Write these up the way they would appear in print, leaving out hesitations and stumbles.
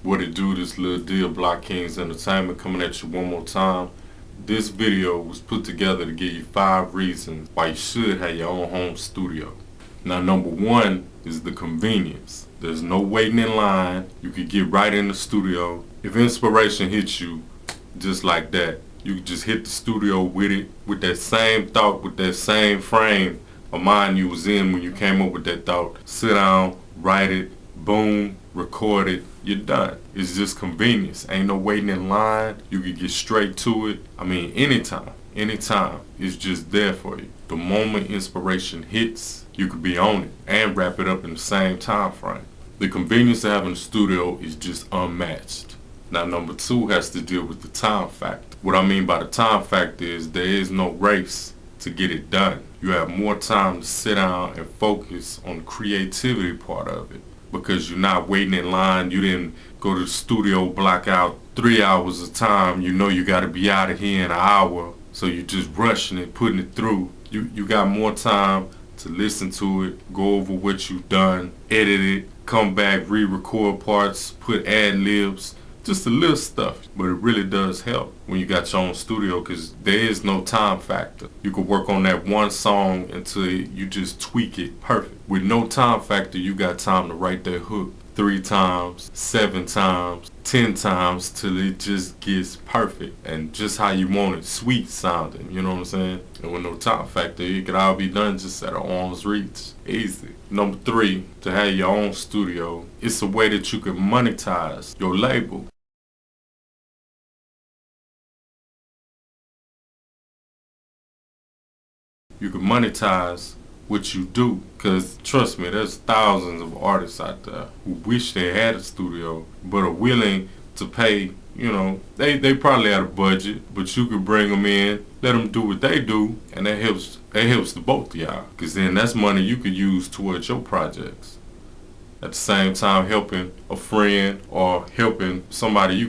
What it do, this little deal, Blockkingz Entertainment coming at you one more time. This video was put together to give you 5 reasons why you should have your own home studio. Now, number 1 is the convenience. There's no waiting in line. You could get right in the studio. If inspiration hits you just like that, you could just hit the studio with it, with that same thought, with that same frame of mind you was in when you came up with that thought. Sit down, write it, boom, record it, you're done. It's just convenience. Ain't no waiting in line. You can get straight to it. I mean, anytime. It's just there for you. The moment inspiration hits, you could be on it and wrap it up in the same time frame. The convenience of having a studio is just unmatched. Now, number 2 has to deal with the time factor. What I mean by the time factor is there is no race to get it done. You have more time to sit down and focus on the creativity part of it, because you're not waiting in line. You didn't go to the studio, block out 3 hours of time. You know you got to be out of here in an hour, so you're just rushing it, putting it through. You got more time to listen to it, go over what you've done, edit it, come back, re-record parts, put ad-libs, just the little stuff. But it really does help when you got your own studio, because there is no time factor. You can work on that one song until you just tweak it perfect. With no time factor, you got time to write that hook 3 times, 7 times, 10 times till it just gets perfect and just how you want it, sweet sounding, you know what I'm saying? And with no time factor, it could all be done just at arm's reach, easy. Number 3, to have your own studio, it's a way that you can monetize your label. You can monetize what you do, because trust me, there's thousands of artists out there who wish they had a studio but are willing to pay. You know, they probably had a budget, but you could bring them in, let them do what they do, and that helps the both of y'all, because then that's money you could use towards your projects. At the same time, helping a friend or helping somebody you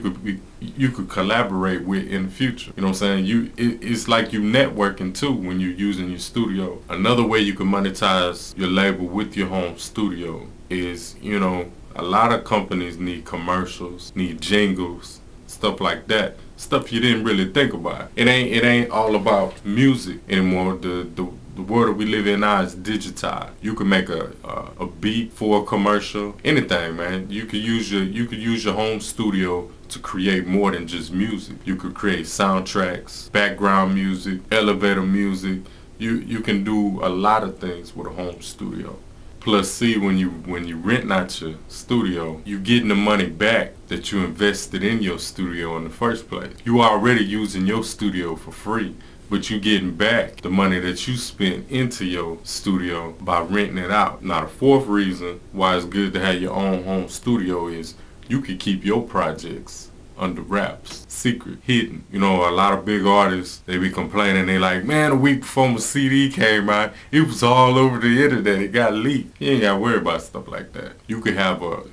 could collaborate with in the future. You know what I'm saying? It's like you networking too when you're using your studio. Another way you can monetize your label with your home studio is, you know, a lot of companies need commercials, need jingles, stuff like that. Stuff you didn't really think about. It ain't all about music anymore. The world that we live in now is digitized. You can make a beat for a commercial, anything, man. You could use your home studio to create more than just music. You could create soundtracks, background music, elevator music. You can do a lot of things with a home studio. Plus, see, when you rent out your studio, you getting the money back that you invested in your studio in the first place. You already using your studio for free, but you getting back the money that you spent into your studio by renting it out. Now, the 4th reason why it's good to have your own home studio is you can keep your projects under wraps, secret, hidden. You know, a lot of big artists, they be complaining, they like, man, a week before my CD came out, it was all over the internet, it got leaked. You ain't gotta worry about stuff like that. You could have a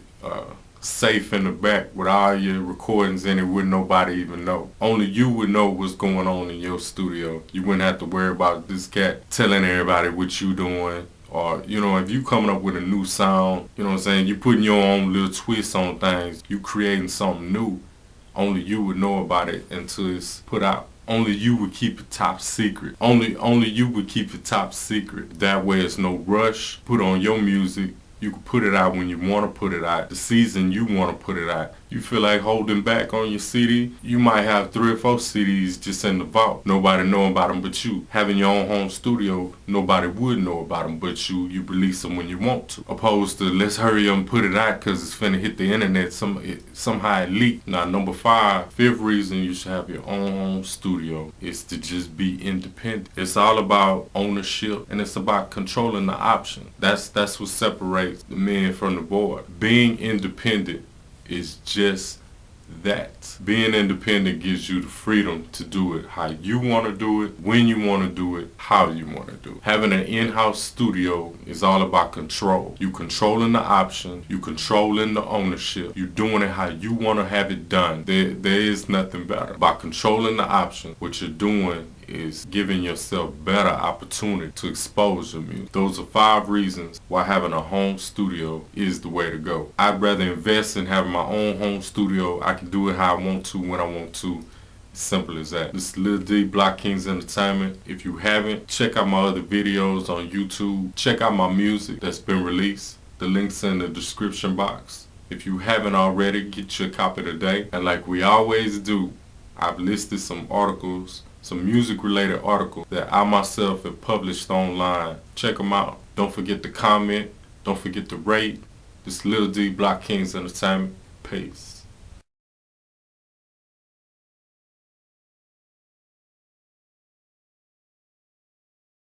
safe in the back with all your recordings in it, wouldn't nobody even know. Only you would know what's going on in your studio. You wouldn't have to worry about this cat telling everybody what you doing. Or, you know, if you coming up with a new sound, you know what I'm saying, you putting your own little twist on things, you creating something new, only you would know about it until it's put out. Only you would keep it top secret. Only you would keep it top secret. That way it's no rush. Put on your music. You can put it out when you want to put it out, the season you want to put it out. You feel like holding back on your CD, you might have 3 or 4 CDs just in the vault. Nobody know about them but you. Having your own home studio, nobody would know about them but you. You release them when you want to. Opposed to, let's hurry up and put it out because it's finna hit the internet, somehow it leaked. Now, number 5, 5th reason you should have your own home studio is to just be independent. It's all about ownership, and it's about controlling the option. That's what separates the men from the board. Being independent is just that. Being independent gives you the freedom to do it how you want to do it, when you want to do it, how you want to do it. Having an in-house studio is all about control. You controlling the option, you controlling the ownership, you doing it how you want to have it done. There is nothing better. By controlling the option, what you're doing is giving yourself better opportunity to expose your music. Those are 5 reasons why having a home studio is the way to go. I'd rather invest in having my own home studio. I can do it how I want to, when I want to. Simple as that. This is Lil D, Blockkingz Entertainment. If you haven't, check out my other videos on YouTube. Check out my music that's been released. The link's in the description box. If you haven't already, get your copy today. And like we always do, I've listed some articles, some music related articles that I myself have published online. Check them out. Don't forget to comment. Don't forget to rate. This is Lil D, Blockkingz Entertainment. Peace.